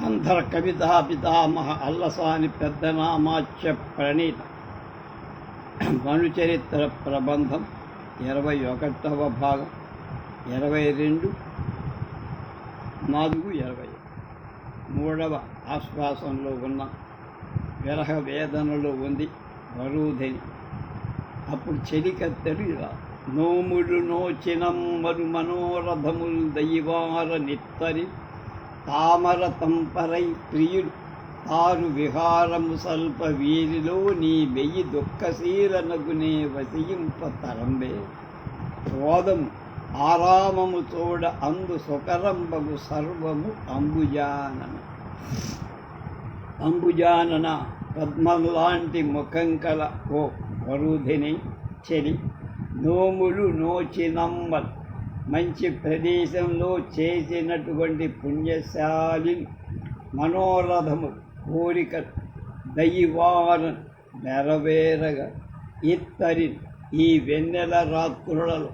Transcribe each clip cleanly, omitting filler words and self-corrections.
ఆంధ్ర కవితా పితామహ అల్లసాని పెద్దనామాచ్య ప్రణీత మనుచరిత్ర ప్రబంధం 21వ భాగం 22/4/20 మూడవ ఆశ్వాసంలో ఉన్న విరహ వేదనలో ఉంది వరూధిని. అప్పుడు చెలికత్తెలు ఇలా: నోములు నోచినమ్మరు మనోరథములు దైవార నిత్తరి తామర తంపరై ప్రియులు తారు విహారము సల్ప వీరిలో నీ వెయ్యి దుఃఖశీలనగునే వసియింప తరంబే రోదము ఆరామము చూడ అందు సుకరంబగు సర్వము అంబుజానన పద్మంలాంటి ముఖం కల ఓ వరుధిని చెలి, నోములు నోచినమ్మలు మంచి ప్రదేశంలో చేసినటువంటి పుణ్యశాలి మనోరథము కోరిక దైవాన నెరవేరగా ఇత్తరి ఈ వెన్నెల రాత్రులలో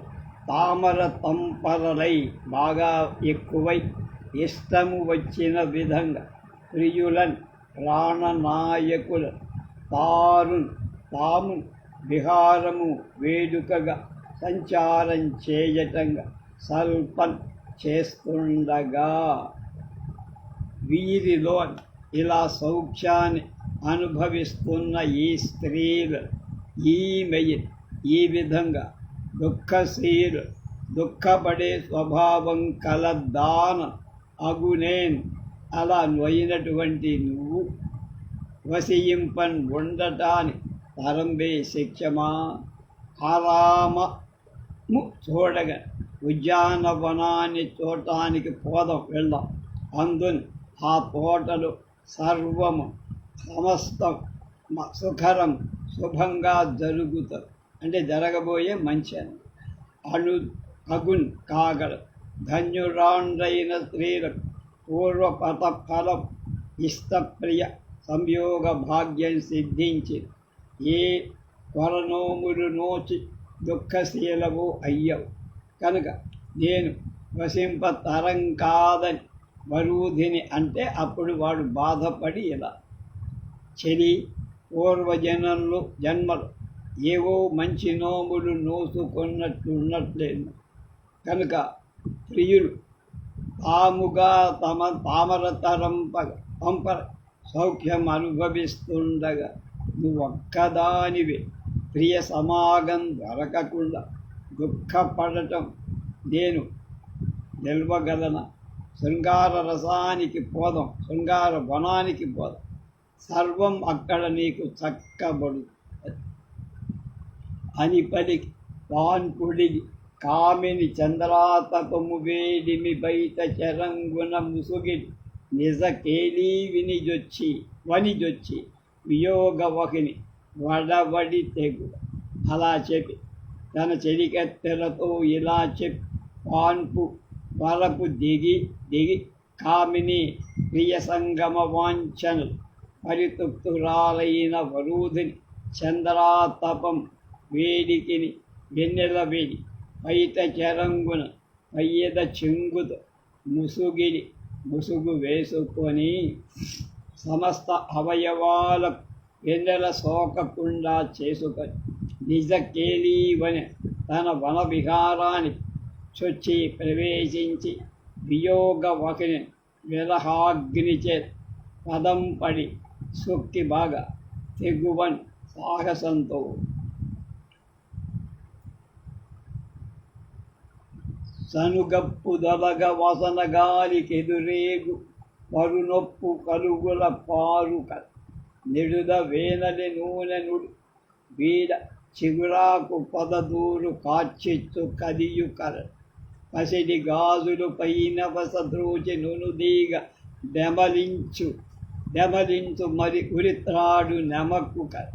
తామర తంపరలై బాగా ఎక్కువై ఇష్టము వచ్చిన విధంగా ప్రియులన్ ప్రాణనాయకుల తాము విహారము వేడుకగా సంచారం చేయటంగా సల్పం చేస్తుండగా వీరిలో ఇలా సౌఖ్యాన్ని అనుభవిస్తున్న ఈ స్త్రీలు ఈ విధంగా దుఃఖశీలు దుఃఖపడే స్వభావం కలదాన అగునేన్ అలా నొయినటువంటి నువ్వు వసియింపన్ ఉండటాన్ని తరంబే శిక్షమా ఆరామము చూడగా ఉద్యానవనాన్ని చూడటానికి వెళ్దాం. అందుని ఆ తోటలు సర్వము సమస్తం సుఖరం శుభంగా జరుగుతారు, అంటే జరగబోయే మంచి అని అగున్ కాగల ధన్యురాండ్రైన స్త్రీలకు పూర్వపత ఫలం ఇష్టప్రియ సంయోగ భాగ్యం సిద్ధించి ఏ కొరనోములు నోచి దుఃఖశీలవు అయ్యవు కనుక నేను వసింప తరం కాదని వరూధిని అంటే అప్పుడు వాడు బాధపడి ఇలా: చెలి, జన్మలు ఏవో మంచి నోములు నోసుకున్నట్లున్నట్లేదు కనుక ప్రియులు తాముగా తామర పంపర సౌఖ్యం అనుభవిస్తుండగా నువ్వొక్కదానివే ప్రియ సమాగం దొరకకుండా దుఃఖపడటం నేను నిల్వగలన? శృంగార రసానికి పోదాం, శృంగార వనానికి పోదాం, సర్వం అక్కడ నీకు చక్కబడు అని పలికి పాన్పుడిగి కామిని చంద్రాతపము వేడిమి బయట చరంగున ముసుగిడి నిజ కేలీ వనిజొచ్చి వియోగవహిని వడవడి తెగు. అలా చెప్పి తన చెలికత్తెలతో ఇలా చెప్పి పాన్పు వరకు దిగి కామిని ప్రియ సంగమ వాంఛనలు పరితృప్తురాలైన వరూధిని చంద్రాతపం వేడికిని వెన్నెల వేడి బయట చెరంగున పయ్యద చెంగుత ముసుగు వేసుకొని సమస్త అవయవాలకు వెన్నెల సోకకుండా చేసుకొని నిజ కేలీవని తన వన విహారానికి చొచ్చి ప్రవేశించి వియోగ వకిని విరహాగ్నిచే పదం పడి సొక్కి బాగా తెగువన్ సాహసంతో సనుగప్పు దొలగ వసన గాలికెదురేగు పరునొప్పు కలుగుల పారుక నిడుద వేనలి నూనె నుడు వీడ చిగురాకు పదదూరు కాచిచ్చు కదియు కర పసిడి గాజులు పైన వసద్రోచి నునుదీగ దెమలించు మరి ఉరిత్రాడు నెమక్కు కర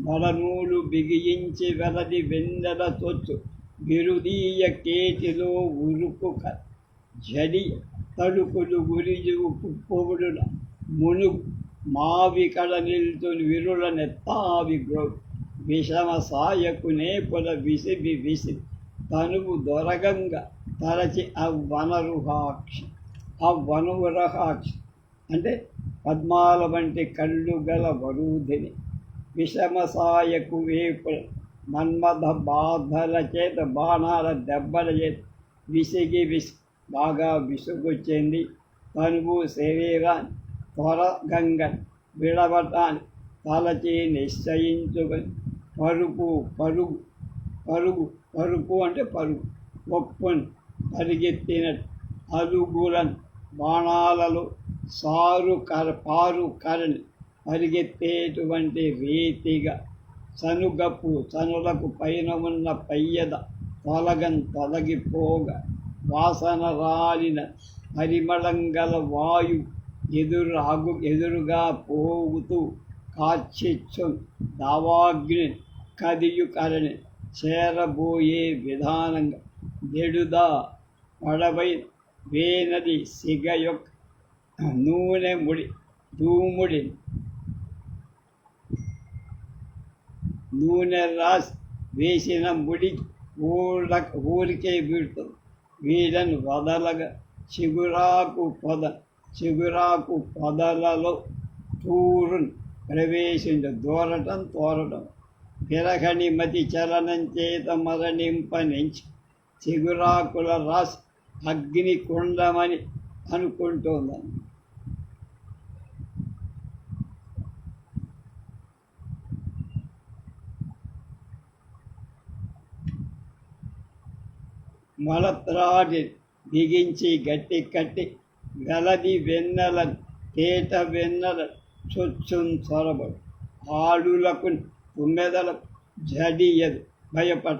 మరనూలు బిగియించి వెలది వెన్నెల చొచ్చు బిరుదీయ కేటిలో ఉరుకు కర జడి తడుకులు గురిజువు పువ్వుడుల మునుగు మావి కడ నిల్చుని విరుల నెత్తావి గ్రౌ విషమ సాయకు నేపుల విసి తనువు దొరగంగా తరచి అవ్వనరుహాక్షి అంటే పద్మాల వంటి కళ్ళు గల వరూధిని, విషమసాయకు వేపుల మన్మథ బాధల చేత బాణాల దెబ్బల చేత బాగా విసుగొచ్చింది. తనువు శరీరాన్ని త్వరగంగ విడవటాన్ని తలచి నిశ్చయించుకొని పరుపు అంటే పరుగు ఒప్పుని పరిగెత్తినట్టు అలుగులను బాణాలలో పారు కరణి పరిగెత్తేటువంటి రీతిగా చనులకు పైన ఉన్న పయ్యద తొలగిపోగా వాసన రాలిన పరిమళం గల వాయు ఎదురుగా పోగుతూ కార్చిచ్చు దావాగ్ని కదియు కరణి చేరబోయే విధానంగా దెడుదా పడవై వేనది సిగ యొక్క నూనె నూనె రాసి వేసిన ముడి ఊరికే వీడుతుంది. వీళ్ళను వదలగా చిగురాకు పొదలలో తూరును తోరటం విరహణి మతి చలనం చేత మరణింపనించి చిగురాకుల రాసి అగ్ని కుండమని అనుకుంటోందని. మలత్రాడి బిగించి గట్టి కట్టి గలది వెన్నెలను తేట వెన్నెల చొచ్చున్ చొరబడు ఆడులకు తుమ్మెదలకు జడియదు భయపడ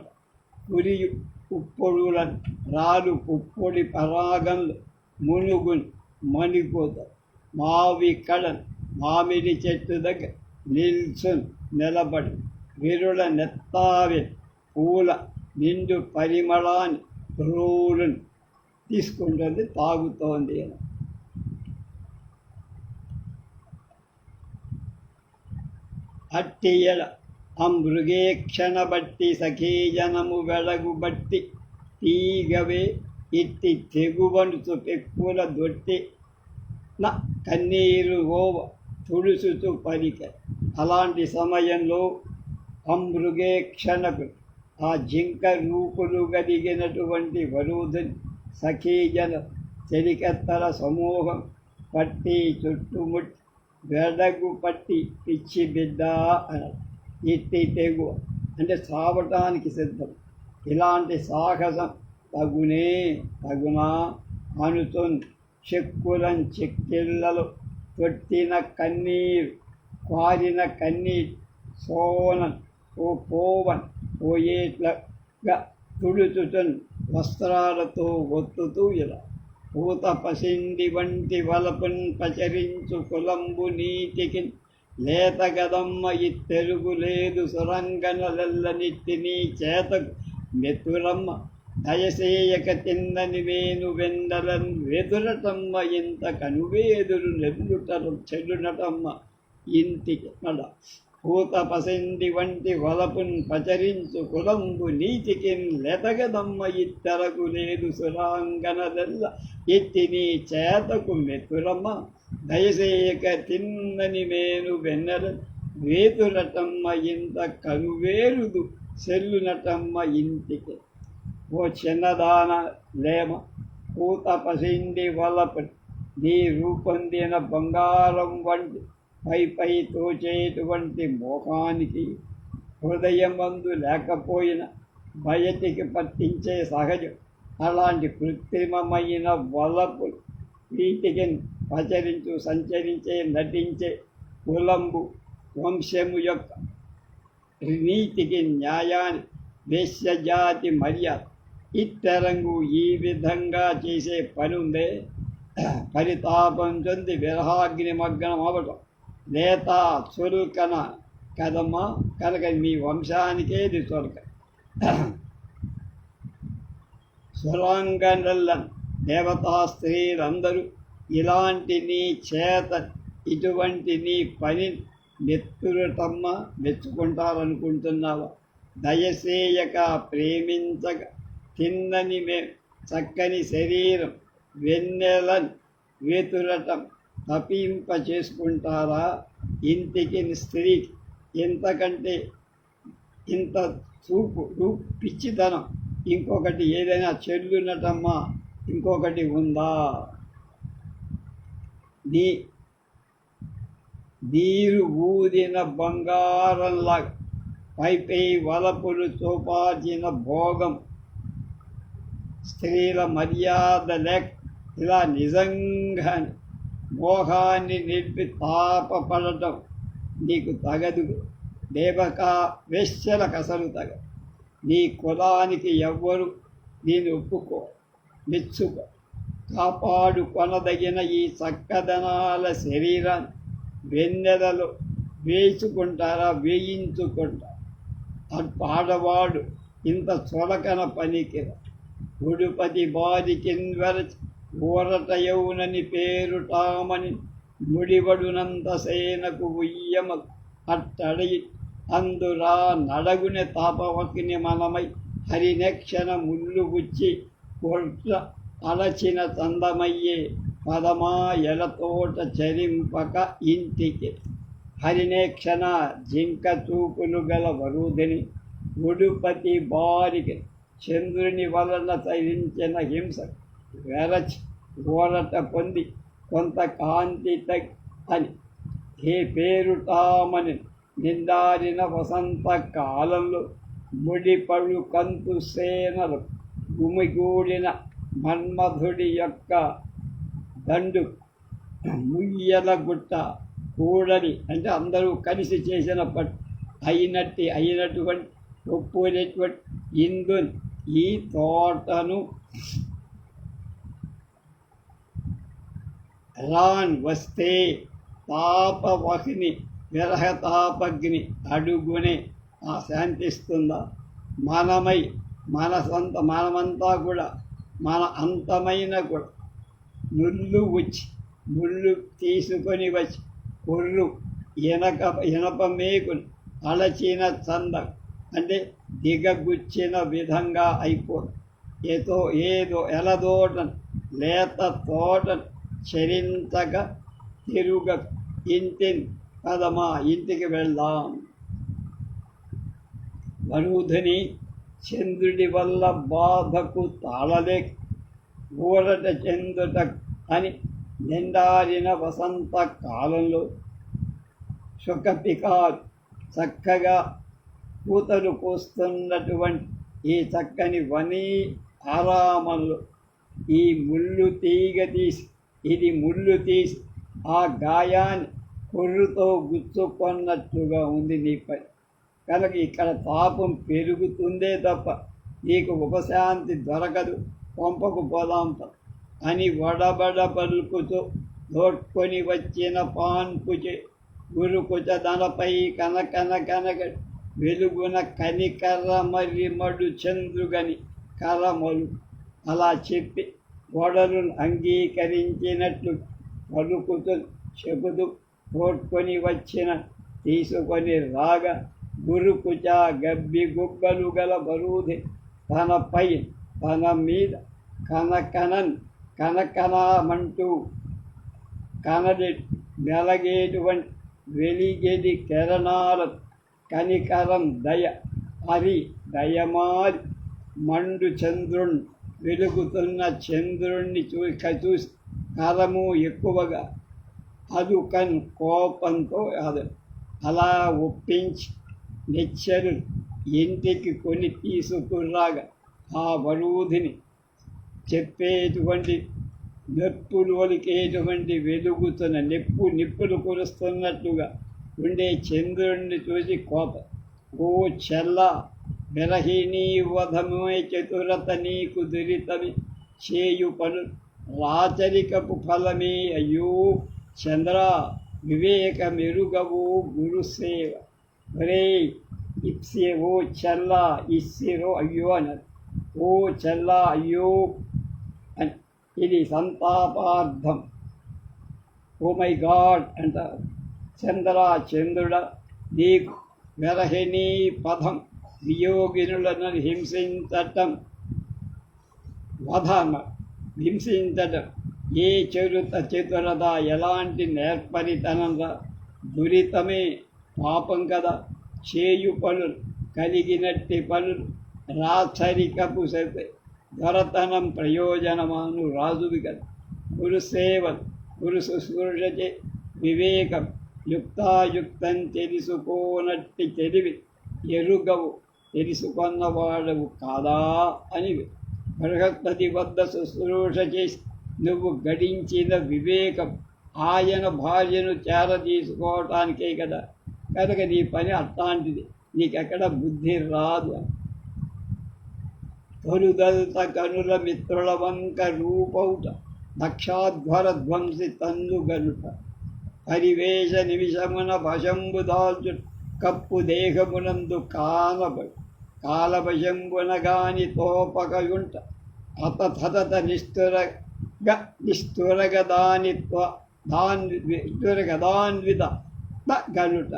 కురియు పుప్పొడులను రాలు పుప్పొడి పరాగంలో మునుగుని మణిపోతారు. మామిడి చెట్టు దగ్గర నిలబడి విరుల నెత్తావి పూల నిండు పరిమళాన్ని రోలును తీసుకుంటుంది, తాగుతోంది. అట్టియల మృగేక్షణ బట్టి సఖీజనము వెడగు బట్టి తీగవే ఇట్టి తెగువనుతు పెక్కుల దొట్టి నా కన్నీరు ఓవ తుడుసుతూ పలిక. అలాంటి సమయంలో మృగేక్షణకు ఆ జింక రూపులు కలిగినటువంటి వరుధుని సఖీజన చెలికత్తల సమూహం పట్టి చుట్టుముట్టి వెడగు పట్టి పిచ్చి బిడ్డ అని ఇట్టి తెగు అంటే చావటానికి సిద్ధం. ఇలాంటి సాహసం తగునా అనుతుంది. చెక్కిళ్ళలో తొట్టిన కన్నీరు కారిన కన్నీరు సోనన్ పోవన్ పోయేట్లుగా తుడుచుతున్ వస్త్రాలతో ఒత్తుతూ ఇలా పూత పసిండి వంటి వలపున్ పచరించు కులంబు నీతికి లేత గదమ్మ ఇత్తెరుగు లేదు సురంగనలెల్లనిట్టి నీ చేతకు మెతురమ్మ దయసేయక తిందని వేను వెండలను వెదురటమ్మ ఇంత కనువేదురు చెడునటమ్మ ఇంటికి నడ పూత పసిండి వంటి వలపున్ పచరించు కులంబు నీతికిన్ లెతగదమ్మ ఇత్తరకు లేదు సురాంగనదెల్ల ఎత్తి నీ చేతకు మెతురమ్మ దయసేయక తిన్నని మేను వెన్నెల వేతురటమ్మ ఇంత కనువేరుదు సెల్లునటమ్మ ఇంటికి. ఓ చిన్నదాన లేమ పూత పసిండి వలపు నీ రూపొందిన బంగారం వంటి పై తోచేటువంటి మోహానికి హృదయమందు లేకపోయిన బయటికి పట్టించే సహజం. అలాంటి కృత్రిమమైన వలపు వీటికి సంచరించే నటించే కులంబు వంశము యొక్క నీతికి న్యాయాన్ని వేశ్యజాతి మర్యాద ఇత్తరంగు ఈ విధంగా చేసే పనుందే పరితాపం చెంది విరహాగ్ని మగ్నం అవటం లేత చురుకన కదమ్మా కనుక మీ వంశానికేది చురుక. సురాంగనల్లను దేవతా స్త్రీలందరూ ఇలాంటి నీ చేత ఇటువంటి నీ పని మెచ్చుకుంటారనుకుంటున్నావా? దయసేయక ప్రేమించక తిన్నని చక్కని శరీరం వెన్నెలను వేతురటం తప్పింప చేసుకుంటారా? ఇంటికి స్త్రీ ఇంతకంటే ఇంత పిచ్చితనం ఇంకొకటి ఏదైనా చెల్లునటమ్మా ఇంకొకటి ఉందా? నీరు ఊదిన బంగారంలా పైపై వలపులు చూపాల్సిన భోగం స్త్రీల మర్యాద లేక ఇలా నిజంగా మోహాన్ని నిలిపి తాపపడటం నీకు తగదు. దేవకా వేశ్యలకు అసలు తగదు. నీ కులానికి ఎవ్వరు నేను ఒప్పుకో మెచ్చుకో. కాపాడుకొనదగిన ఈ చక్కదనాల శరీరాన్ని వెన్నెలలో వేయించుకుంటారా? ఆడవాడు ఇంత చొలకన పనికి ఉడుపతి బాధికిన్వరచి ఊరట యౌనని పేరుటామని ముడివడునంత సేనకు ఉయ్యమ అట్టడయి అందురా నడగుని తాపవకిని మనమై హరినక్షణ ముల్లుగుచ్చి కొట్ల అలచిన చందమయ్యే పదమా ఎలతోట చరింపక ఇంటికి. హరినేక్షణ జింక చూపులు గల వరుధిని ఉడుపతి బారికి చంద్రుని వలన తరించిన హింస వెరచి ఊరట పొంది కొంత కాంతి అని ఏ పేరుటామని నిండారిన వసంత కాలంలో ముడిపడు కంతు సేనలు గుమిగూడిన మన్మధుడి యొక్క దండు ముయ్యల గుట్ట కూడని అంటే అందరూ కలిసి చేసిన పట్టు అయినటువంటి ఒప్పునేటువంటి ఇందు ఈ తోటను రాన్ వస్తే తాపవహిని విరహతాపగ్ని అడుగునే శాంతిస్తుందా? మనమంతా కూడా మన అంతమైన కూడా ముళ్ళు తీసుకొని వచ్చి కొర్రు ఇనప మేకుని అలచిన చంద అంటే దిగగుచ్చిన విధంగా అయిపోదు. ఏదో ఎలదోటను లేత తోటను చరించక తిరుగ ఇంటిని కదమా ఇంటికి వెళ్దాం. వరుధిని చంద్రుడి వల్ల బాధకు తాళలేక ఊరట చెందుట అని నిండారిన వసంత కాలంలో సుఖపికా చక్కగా పూతలు కోస్తున్నటువంటి ఈ చక్కని వని ఆరామంలో ఈ ముళ్ళు తీసి ఆ గాయాన్ని కొర్రుతో గుచ్చుకొన్నట్టుగా ఉంది నీ పని. కనుక ఇక్కడ తాపం పెరుగుతుందే తప్ప నీకు ఉపశాంతి దొరకదు. పంపకు పోదాం అని వడబడ పలుకుతూ దోడ్కొని వచ్చిన పాన్పుచే గురుకుచ దనపై కనక వెలుగున కనికర్ర మర్రిమడు చంద్రుగని కరమలు అలా చెప్పి గోడలను అంగీకరించినట్లు పలుకుతూ చెబుతూ తోడ్కొని వచ్చిన తీసుకొని రాగా గురుకుచ గబ్బి గుబ్బలు గల బరువుది తనపై తన మీద కనకనమంటూ మెలగేటువంటి వెలిగేది కిరణాల కనికరం దయమారి మండు చంద్రుణ్ణి వెలుగుతున్న చంద్రుణ్ణి చూసి కరము ఎక్కువగా అదుకన్ కోపంతో అలా ఒప్పించి నెచ్చరు ఇంటికి కొని తీసుకురాగా ఆ వరుధిని చెప్పేటువంటి ఒలికేటువంటి వెలుగుతున్న నిప్పులు కురుస్తున్నట్టుగా ఉండే చంద్రుణ్ణి చూసి కోపం. ఓ చెల్ల విరహిణీ వధమే చతురత నీకు దురితమి చేయు పను రాచరికపు ఫలమే అయ్యో చంద్ర వివేక మెరుగవు గురుసేవ. ఒరే ఇప్సే ఓ చెల్ల ఇస్సిరో అయ్యో అన్నారు. ఓ చెల్ల అయ్యో అని ఇది సంతాపార్థం. ఓ మై గాడ్ అంటారు. చంద్రుడ నీకు విరహిణీ పదం వియోగినులను హింసించటం ఏ చతురత, ఎలాంటి నేర్పరితనంగా, దురితమే పాపం కదా. చేయు పనులు కలిగినట్టి పనులు రాచరికపు దొరతనం ప్రయోజనమాను రాజువి కదా. గురుసేవలు, గురు శుశ్రూషచే వివేకం, యుక్తాయుక్తం తెలుసుకోనట్టి తెలివి ఎరుగవు, తెలుసుకొన్నవాడవు కాదా అని బృహస్పతి వద్ద శుశ్రూష చేసి నువ్వు గడించిన వివేకం ఆయన భార్యను చేరదీసుకోవటానికే కదా. కనుక నీ పని అట్లాంటిది, నీకెక్కడ బుద్ధి రాదు అని. తొలుదల్త కనుల మిత్రుల వంక రూపౌట, దక్షాధ్వర ధ్వంసి తన్ను గనుట, పరివేశ నిమిషమున భశంబు దాల్చు కప్పు దేహమునందు కాలభశంబున గాని తోపకయుంట, అతథత నిష్ఠురగదాన్విత గనుట,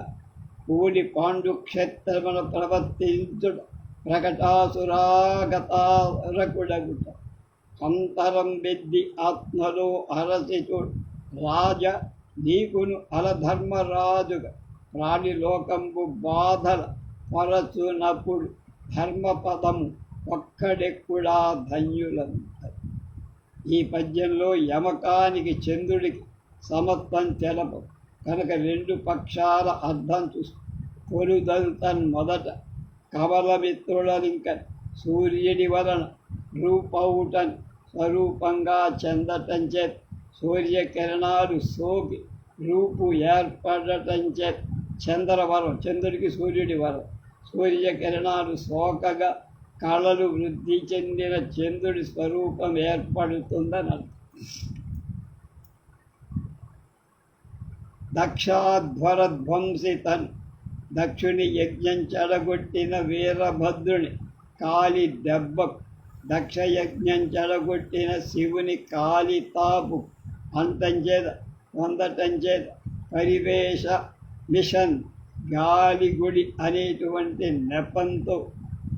కూడి పాండుక్షేత్రమున ప్రవర్తించుట, ప్రకటాసురాగతారకుడగుట, అంతరం బెద్ది ఆత్మలో అరసి చూడు, రాజ నీకును అలధర్మరాజుగా ప్రాణిలోకంబు బాధల పరచునప్పుడు ధర్మపదము ఒక్కడెక్కుడా ధన్యులను. ఈ పద్యంలో యమకానికి చంద్రుడికి సమత్వం తెలప కనుక రెండు పక్షాల అర్థం చూస్తూ కొలుదల్తన్ మొదట కమలమిత్రులనింక సూర్యుడి వలన రూపౌటన్ స్వరూపంగా చెందటం చేత సూర్యకిరణాలు సోకి రూపు ఏర్పడటం చేత చంద్రవరం, చంద్రుడికి సూర్యుడి వరం, సూర్యకిరణాలు సోకగా కళలు వృద్ధి చెందిన చంద్రుడి స్వరూపం ఏర్పడుతుందని అర్థం. దక్షాధ్వరధ్వంసితన్, దక్షుని యజ్ఞం చెడగొట్టిన వీరభద్రుని కాలి దెబ్బకు, దక్షయజ్ఞం చెడగొట్టిన శివుని కాలి తాపు పొందటం చేత పరివేశ మిషన్ గాలిగుడి అనేటువంటి నెపంతో,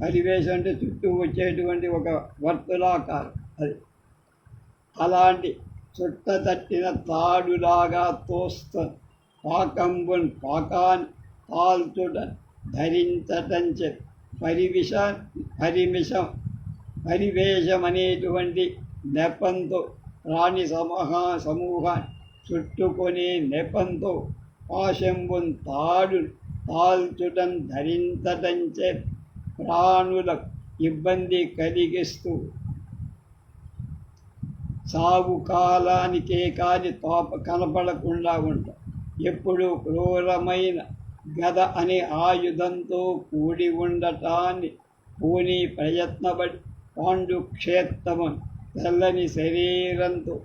పరివేశం అంటే చుట్టూ వచ్చేటువంటి ఒక వర్తులాకారం, అది అలాంటి చుట్టతట్టిన తాడులాగా తోస్తుంది. పాకాన్ని తాల్చుట ధరించటం చేత పరివేశం అనేటువంటి నెపంతో, ప్రాణి సమూహాన్ని చుట్టుకొని నెపంతో పాశంబున్ తాడు తాల్చుటం ధరించటం చేత ప్రాణులకు ఇబ్బంది కలిగిస్తూ సాగు కాలానికే కాని కనపడకుండా ఉంటాం. ఎప్పుడు క్రూరమైన గద అనే ఆయుధంతో కూడి ఉండటాన్ని పూని ప్రయత్నపడి పాండుక్షేత్రము తెల్లని శరీరంతో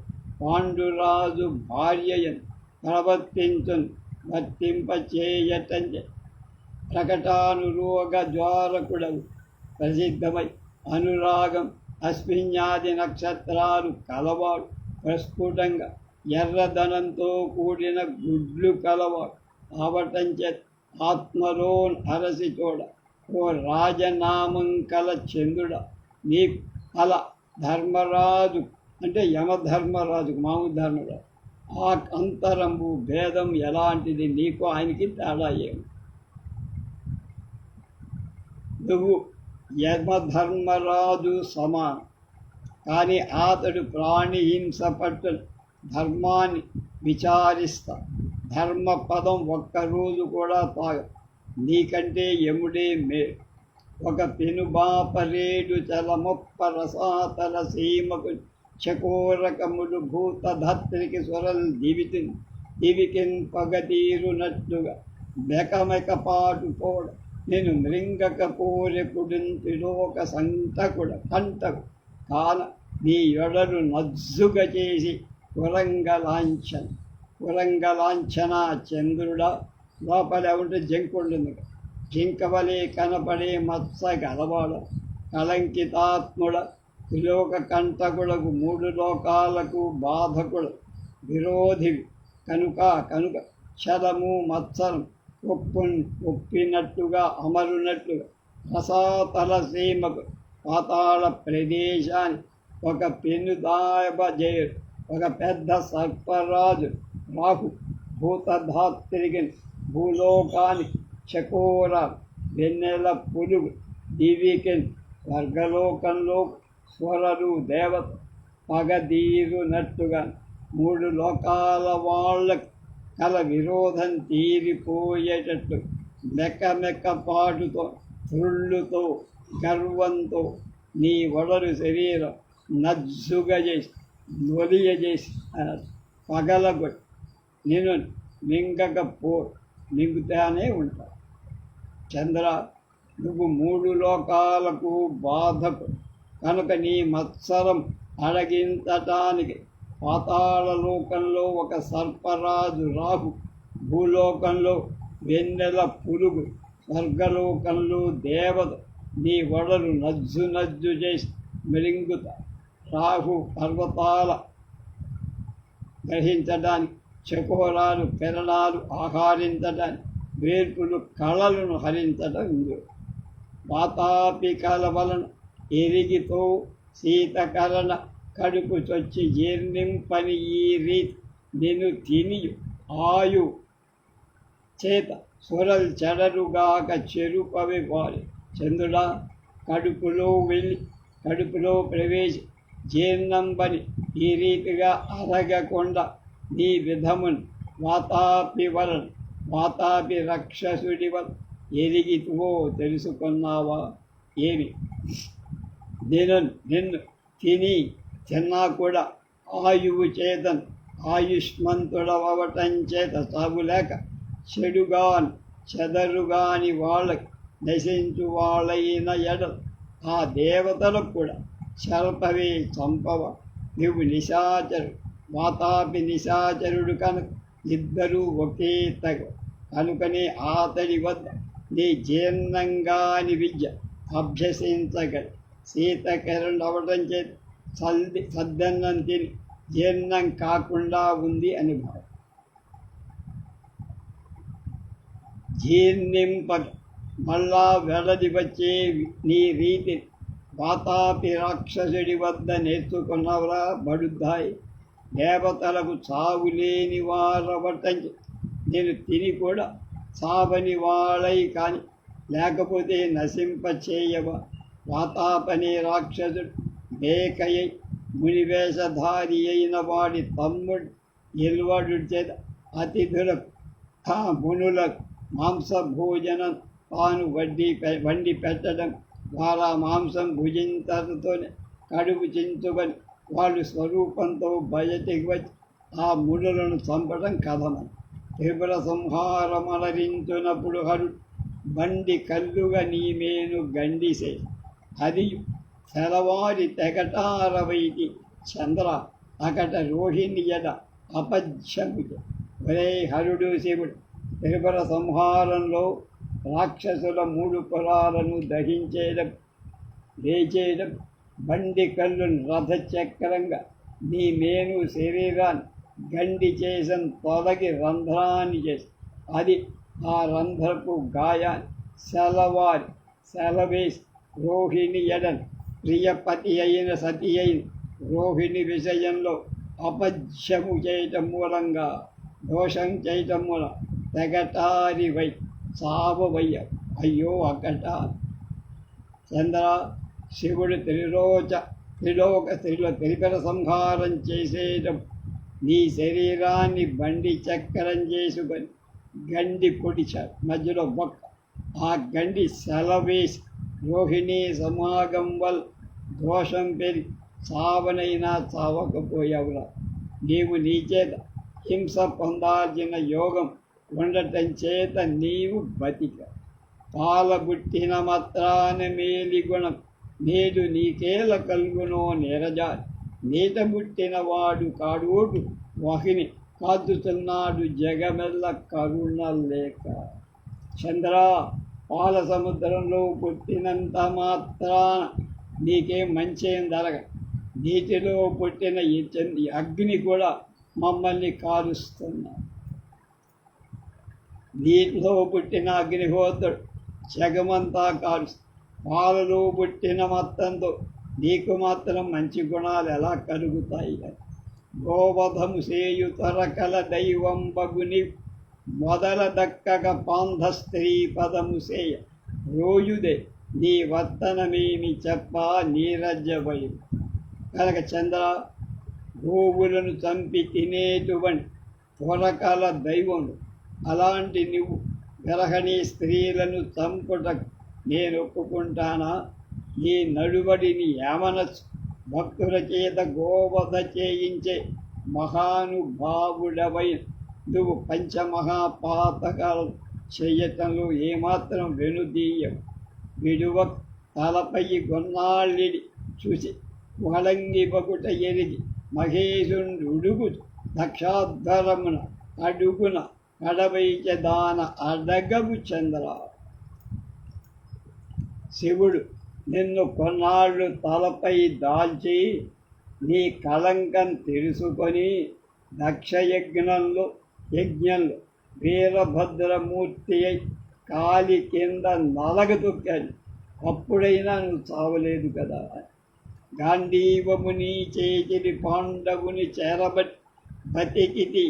పాండురాజు భార్యను ప్రవర్తించును వర్తింపచేయటం ప్రకటానురోగ జ్వారకుడవు ప్రసిద్ధమై అనురాగం అశ్విన్యాది నక్షత్రాలు కలవాడు, ప్రస్ఫుటంగా ఎర్రధనంతో కూడిన గుడ్లు కలవాడు అవటం చేత ఆత్మలోన్ అరసి చూడ, ఓ రాజనామం కల చంద్రుడ, నీ కల ధర్మరాజు అంటే యమధర్మరాజుకు, మామూలు ధర్మరాజు ఆ అంతరంబు భేదం ఎలాంటిది, నీకు ఆయనకి తేడా ఏమి? నువ్వు యమధర్మరాజు సమానం, కానీ అతడు ప్రాణిహింస పట్టు ధర్మాన్ని విచారిస్తా, ధర్మపదం ఒక్కరోజు కూడా తాగ, నీకంటే యముడే మేలు. ఒక పెనుబాపరేడు చలమొప్ప రసాతల సీమకు చకోరకములు భూతధత్రికి స్వరల్ దివికిన్ పగతీరునట్లుగా మెకమెకపాటు పోడ, నేను మృంగక పోరెకుడున్ త్రిలోక కంటకు కాన నీ యొడలు నజ్జుగా చేసి కురంగలాంఛన చంద్రుడా, లోపల ఉంటే జంకుంటుంది, జింకవలే కనపడే మత్స గలవాడ, కలంకితాత్ముడ, త్రిలోక కంటకులకు, మూడు లోకాలకు బాధకుడు, విరోధివి కనుక చలము మత్సరం ఒప్పినట్టుగా అమరునట్టుగా రసాతల సీమకు పాతాళ ప్రదేశాన్ని ఒక పెనుదాయబజేయుడు ఒక పెద్ద సర్పరాజు రాహు భూతధాత్రిగి భూలోకానికి చకోర వెన్నెల పులుగు దివికి స్వర్గలోకంలో స్వరలు దేవత పగదీరునట్టుగా మూడు లోకాల వాళ్ళకు కల విరోధం తీరిపోయేటట్లు మెక్క పాటుతో త్రుళ్ళుతో గర్వంతో నీ వడరు శరీరం నజ్జుగా చేసి నొలియజేసి పగలగొట్టి నేను మింగుతానే ఉంటా. చంద్ర, నువ్వు మూడు లోకాలకు బాధకు కనుక నీ మత్సరం అడగించటానికి పాతాళ లోకంలో ఒక సర్పరాజు రాహు, భూలోకంలో వెన్నెల పురుగు, స్వర్గలోకంలో దేవత నీ వడలు నజ్జు చేసి మెలింగుత. రాహు పర్వతాల గ్రహించడానికి, చకోరాలు కిరణాలు ఆహరించడానికి, వేర్పులు కళలను హరించడం ఇంద్రుడు. వాతాపి కలవలన ఎరిగితో శీతకరణ కడుపు చొచ్చి జీర్ణింపని ఈ రీతి నిన్ను తినియు ఆయు చేత సురలు చెడరుగాక చెరుపవి వారి. చంద్రుడా, కడుపులో వెళ్ళి కడుపులో ప్రవేశి జీర్ణంబని ఈ రీతిగా అరగకుండా నీ విధమును వాతాపి వలన వాతాపి రక్షసుడి వలన ఎరిగితువో తెలుసుకున్నావా? ఏమి నిన్ను తిన్నా కూడా ఆయువు చేతను ఆయుష్మంతుడవటం చేత సాగులేక చెదరుగాని వాళ్ళకి నశించు వాళ్ళైన ఎడలు ఆ దేవతలకు కూడా చల్పవే చంపవ. నువ్వు నిశాచరు, వాతాపి నిశాచరుడు కనుక ఇద్దరూ ఒకే తగ. కనుకనే అతడి వద్ద నీ జీర్ణంగాని విద్య అభ్యసించగలి. శీతకరణ అవడం చేత సద్దన్నం తిని జీర్ణం కాకుండా ఉంది అని భావం. జీర్ణింపక మళ్ళా వెడది వచ్చే నీ రీతి వాతాపి రాక్షసుడి వద్ద నేర్చుకున్నవరా బడుద్దాయి. దేవతలకు చావు లేని వారవటం నేను తిని కూడా చావని వాళ్ళై కాని లేకపోతే నశింపచేయవా? వాతాపనే రాక్షసుడు బేకయ్యి మునివేషధారి అయిన వాడి తమ్ముడు ఇల్వడు చేత అతిథులకు మునులకు మాంసభోజనం తాను వండి పెట్టడం ద్వారా మాంసం భుజించడంతోనే కడుపు చించుకొని వాళ్ళు స్వరూపంతో బయటికి వచ్చి ఆ మునులను చంపడం కథమని. త్రిపుర సంహారమలరించునప్పుడు హరుడు బండి కల్లుగా నీమేను గండిసే. అది తెలవారి తెగటారవైతి చంద్ర అకట రోహిణి ఎడ అపధ్యముజ. ఒరే హరుడు శివుడు, త్రిపుర సంహారంలో రాక్షసుల 3 పురాలను దహించేయడం, లేచేయడం, బండి కళ్ళును రథచక్రంగా నీ మేను శరీరాన్ని గండి చేసిన తొలగి రంధ్రాన్ని చేసి అది ఆ రంధ్రపు గాయాన్ని సెలవేసి రోహిణి ఎడన్ ప్రియపతి అయిన సతి అయిన రోహిణి విషయంలో అపధ్యము చేయటం మూలంగా దోషం చేయటం మూలం తెగటారి వై సావవయ్య. అయ్యో అక్కట చంద్ర, శివుడు త్రిపుర సంహారం చేసేటం నీ శరీరాన్ని బండి చక్రం చేసుకొని గండి పొడిచాడు, మధ్యలో బొక్క. ఆ గండి సెలవేసి రోహిణీ సమాగం వల్ల దోషం పెరిగి చావనైనా చావకపోయావురా. నీవు నీ చేత హింస పొందాల్సిన యోగం ఉండటం చేత నీవు బతిక. పాలబుట్టిన మాత్రాన మేలి గుణం నేడు నీకేల కలుగునో నీరజాలి. నీట పుట్టిన వాడు కాడోటు వాహిని కాదుతున్నాడు జగమెల్ల కరుణ లేక. చంద్ర, పాల సముద్రంలో పుట్టినంత మాత్రాన నీకేం మంచేం జరగ. నీటిలో పుట్టిన ఈ అగ్ని కూడా మమ్మల్ని కాలుస్తున్నా. నీటిలో పుట్టిన అగ్నిహోత్రుడు జగమంతా కాలుస్తు. పాలలో పుట్టిన మొత్తంతో నీకు మాత్రం మంచి గుణాలు ఎలా కలుగుతాయి? గోవధము సేయు తొరకల దైవం బగుని మొదల దక్కగ పాంధ స్త్రీ పదము సేయ రోజుదే నీ వర్తనమేమి చెప్ప నీరజ్జవయు. కనుక చంద్ర, గోవులను చంపి తినేటువంటి త్వరకాల దైవములు అలాంటి నువ్వు గరహణీ స్త్రీలను చంపుట నేను ఒప్పుకుంటానా? నీ నడువడిని ఏమనచ్చు? భక్తుల చేత గోవధ చేయించే మహానుభావుడవై నువ్వు పంచమహాపాతకాలు చేయటంలో ఏమాత్రం వెనుదీయవు. విడువ తలపై గొన్నాళ్ళిడి చూసి వలంగి బగుట ఎరిగి మహేశుండుడుగు దక్షాధ్వరమున అడుగున కడవైచ దాన అడగవు చంద్ర. శివుడు నిన్ను కొన్నాళ్ళు తలపై దాల్చి నీ కళంకం తెలుసుకొని దక్షయజ్ఞంలో వీరభద్రమూర్తి అయి కాలి కింద నలగదొక్కాను. అప్పుడైనా నువ్వు చావలేదు కదా. గాంధీవము నీ చేతిని పాండవుని చేరబట్టి బతికితి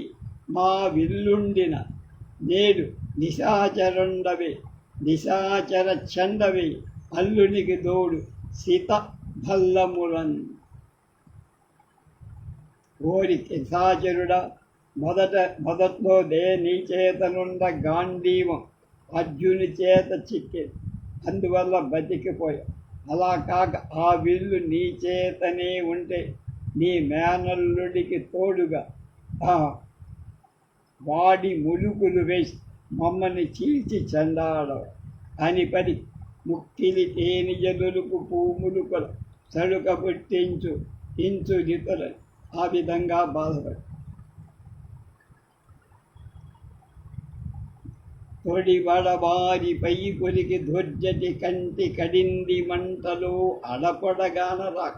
మా విల్లుండిన నేడు నిశాచరుండవే నిశాచర చండవే అల్లునికి దోడు సీత భల్లములన్. ఓరి నిశాచరుడా, మొదట్లో నీ చేతనుండ గాంధీవం అర్జుని చేత చిక్కేది, అందువల్ల బతికిపోయా. అలా కాక ఆ విల్లు నీ చేతనే ఉంటే నీ మేనల్లుడికి తోడుగా వాడి ములుకులు వేసి మమ్మల్ని చీల్చి చండాడవ అని పడి ముక్కిలి తేని జలులకు పూములుకలు సడుక పుట్టించు దితులని ఆ విధంగా బాధపడి తొడి వడబారి పై కొరికి ధ్వజటి కంటి కడింది మంటలో అడపడగానరా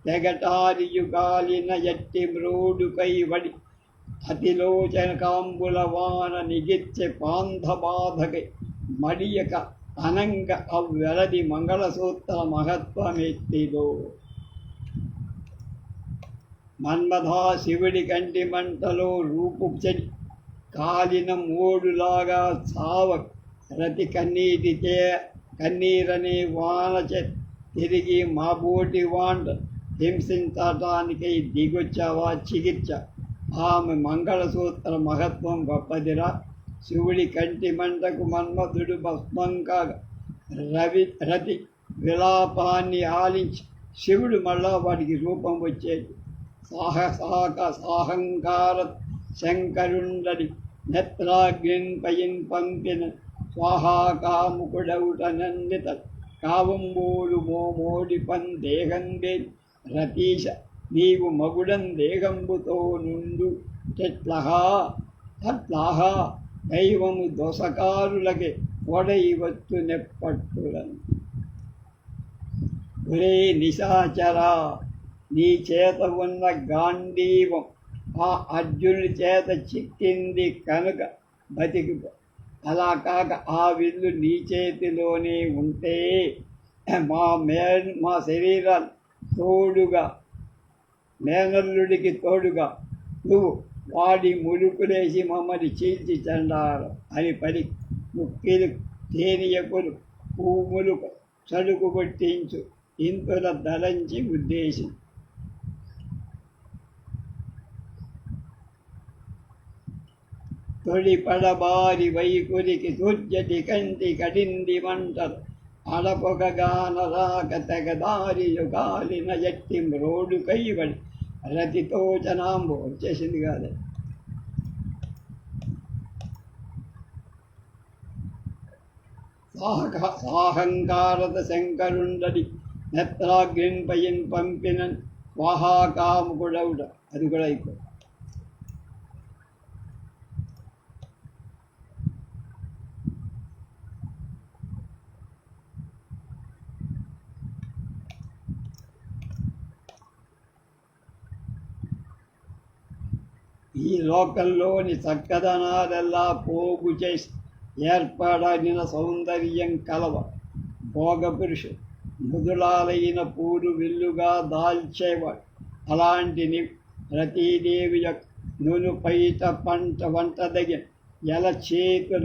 తెగటారియు కాలిన ఎట్టి మ్రోడుకై వడి అతిలోచన కాంబుల వాన నిగిచ్చే పాంధ బాధకై మడియక అనంగ అవ్వెలది మంగళసూత్ర మహత్వమెత్తిదో. మన్మథా శివుడి కంటి మంటలో రూపు చెడి కాలిన మోడులాగా చావ రతి కన్నీరనే వానచే తిరిగి మా బోటి వాండ హింసించటానికై దిగొచ్చావా చికిత్స. ఆమె మంగళసూత్ర మహత్వం గొప్పదిరా. శివుడి కంటి మంటకు మన్మధుడు భస్మం కాగా రతి విలాపాన్ని ఆలించి శివుడు మళ్ళా వాడికి రూపం వచ్చేది. సాహంకార శంకరుండడి నేత్రాగ్నిపైన్ పంపిన స్వాహాకాముకుడౌట నందిత కావంబోలు మోమోడి పందేహందే రతీశ నీవు మగుడం దేహంబుతో నుండు అట్లాహా దైవము దోసకారులకే పొడై వచ్చు నెప్పట్టులను. ఒరే నిశాచరా, నీ చేత ఉన్న గాంధీవం ఆ అర్జునుడి చేత చిక్కింది కనుక బతికిపో. అలా కాక ఆ విల్లు నీ చేతిలోనే ఉంటే మా శరీరాలు తోడుగా మేనల్లుడికి తోడుగా నువ్వు వాడి ములుకులేసి మమ్మల్ని చీల్చి చండారు అని పడి ముక్కిలు తేనియకులు పూములు చడుకు కొట్టించు ఇంతుల దళంచి ఉద్దేశం. తొడి పడబారి వైకురికి దుర్జటి కంటి కడింది మంటలు అడపొగగాన రాక తెగదారి యుగాలిన ఎట్టి రోడ్డు కైవడి రతితో జనాంబు వచ్చేసింది కాదు. సాహంకారత శంకరుండడి నేత్రాగ్నిపైన్ పంపిన స్వాహాకాముకుడవుడ. అది కూడా అయిపో. ఈ లోకంలోని చక్కదనాలెల్లా పోగు చేసి ఏర్పడిన సౌందర్యం కలవ భోగపురుషుడు మృదులాలైన పూలు విల్లుగా దాల్చేవాడు. అలాంటి రతీదేవి యొక్క నూనె పైట పంట వంటదగిన ఎల చేతుల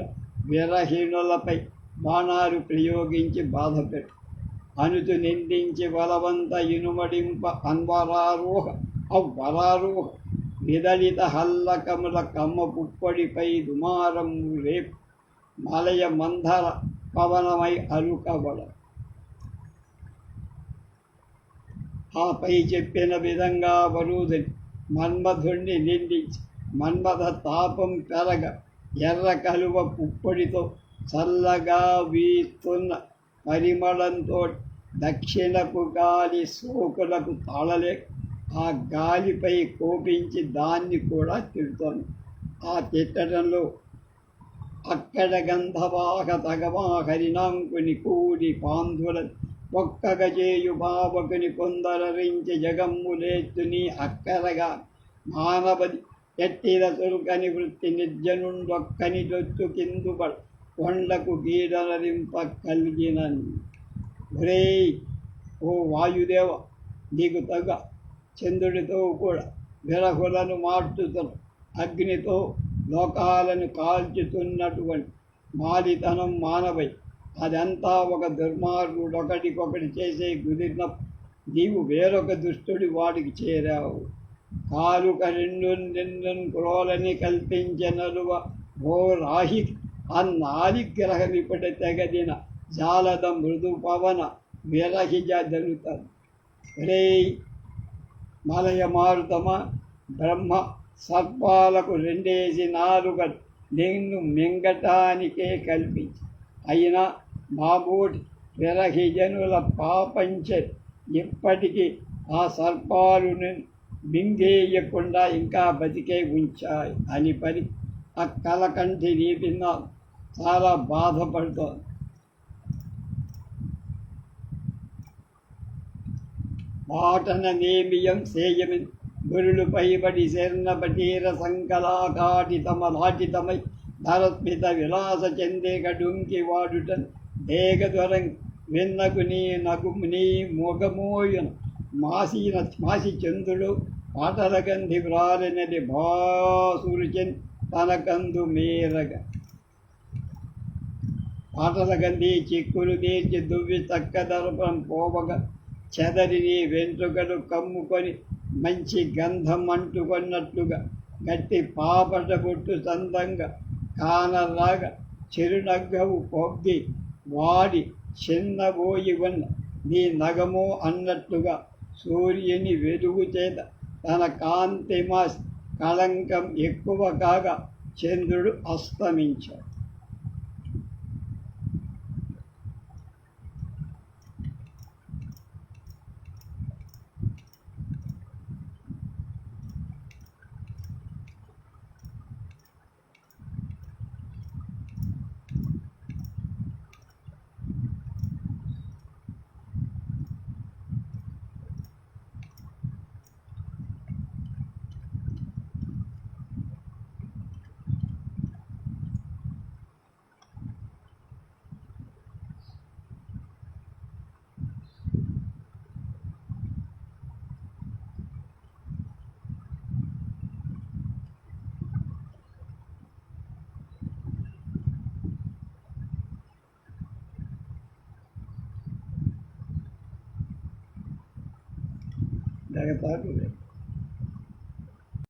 విరహీనులపై బాణాలు ప్రయోగించి బాధపెట్టు అనుతు నిందించి బలవంత ఇనుమడింప అన్వరారోహ అవ్వరారోహ విదలిత హల్లకముల కమ్మ పుప్పొడిపై దుమారము రేపు మలయ మంధర పవనమై అరుకబడ. ఆపై చెప్పిన విధంగా వరుదని మన్మధుణ్ణి నిందించి మన్మథ తాపం పెరగ ఎర్ర కలువ పుప్పొడితో చల్లగా వీస్తున్న పరిమళంతో దక్షిణపు గాలి సోకులకు తాళలేక ఆ గాలిపై కోపించి దాన్ని కూడా తిడుతోంది. ఆ తిట్టడంలో అక్కడ గంధవాహ తగవా హరినాంకుని కూడి పాంధుల ఒక్కగ చేయు బావకుని కొందరించి జగమ్ములేతుని అక్కరగా మానవది ఎట్టిర చురుకని వృత్తి నిర్జనుండొక్కని దొచ్చు కిందుపడ కొండకు గీడనరింప కలిగినని. ఒరే ఓ వాయుదేవ, నీకు తగ చంద్రుడితో కూడా విరహులను మార్చుతున్న అగ్నితో లోకాలను కాల్చుతున్నటువంటి మాలితనం మానవై అదంతా ఒక దుర్మార్గుడు ఒకటికొకటి చేసే కుదిరిన నీవు వేరొక దుష్టుడి వాడికి చేరావు. కాలుక రెండు క్రోలని కల్పించనలువ ఓ రాహి అన్నాదిగ్రహమిపటి తెగదిన జాలద మృదు పవన విరహిజ దలుతను. రే మలయ మారుతమా, బ్రహ్మ సర్పాలకు రెండేసి నాలుగలు నిన్ను మింగటానికే కల్పించి అయినా మామూటి విరహిజనుల పాపంచే ఇప్పటికీ ఆ సర్పాలు మింగేయకుండా ఇంకా బతికే ఉంచాయి అని పని ఆ కలకంఠి నీపిన చాలా బాధపడుతోంది. వాటన నేమియం సేయమి గురులు పైబడి శర్ణపటీర సంకలాఘాటితమలాటితమై ధరస్మిత విలాస చెందేగ డుంకి వాడుటన్ దేగద్వరం విన్నకు నీ నగు నీ మొగమోయున మాసి చంద్రుడు పాటలగంధి వ్రాలినది భాసురుచెన్ తనకందు మేరగ. పాటలగంధి చిక్కులు తీర్చి దువ్వి చక్కదరపం పోవగా చెదరిని వెంట్రుకలు కమ్ముకొని మంచి గంధం అంటుకొన్నట్లుగా గట్టి పాపట బొట్టు సందంగా కానలాగా చిరునగ్గవు పొగ్గి వాడి చిన్నబోయి ఉన్న నీ నగమో అన్నట్లుగా సూర్యుని వెలుగు చేత తన కాంతిమా కళంకం ఎక్కువ కాగా చంద్రుడు అస్తమించాడు. జగతాకు